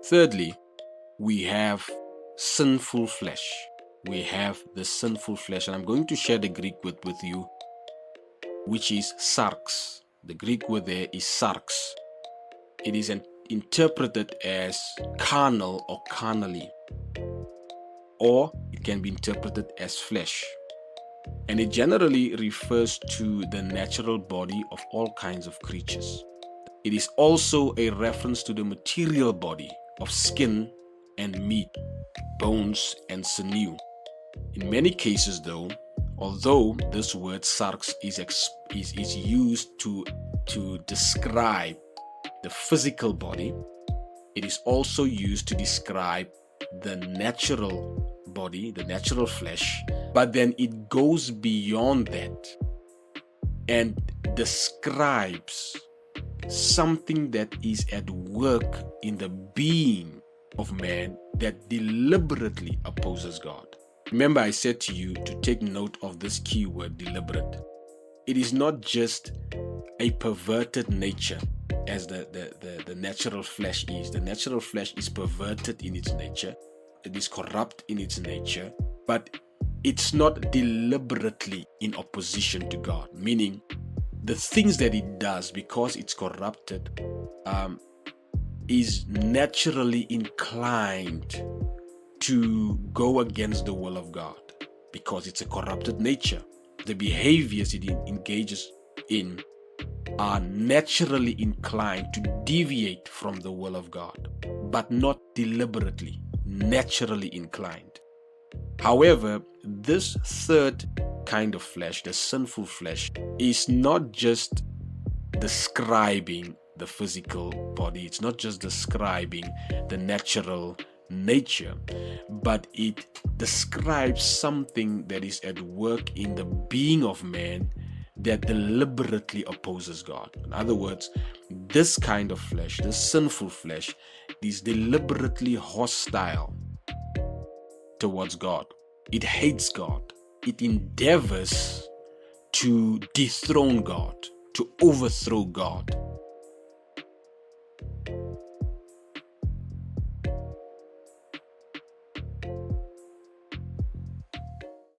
Thirdly, we have sinful flesh. We have the sinful flesh, and I'm going to share the Greek word with you, which is SARX. The Greek word there is SARX. It is interpreted as carnal or carnally, or it can be interpreted as flesh. And it generally refers to the natural body of all kinds of creatures. It is also a reference to the material body of skin and meat, bones and sinew. In many cases though, although this word sarx is used to describe the physical body, it is also used to describe the natural body, the natural flesh, but then it goes beyond that and describes something that is at work in the being of man that deliberately opposes God. Remember, I said to you to take note of this key word, deliberate. It is not just a perverted nature as the natural flesh is. The natural flesh is perverted in its nature. It is corrupt in its nature, but it's not deliberately in opposition to God, meaning the things that it does, because it's corrupted, is naturally inclined to go against the will of God because it's a corrupted nature. The behaviors it engages in are naturally inclined to deviate from the will of God, but not deliberately, naturally inclined. However, this third kind of flesh, the sinful flesh, is not just describing the physical body, it's not just describing the natural nature, but it describes something that is at work in the being of man that deliberately opposes God. In other words, this kind of flesh, this sinful flesh, is deliberately hostile towards God. It hates God. It endeavors to dethrone God, to overthrow God.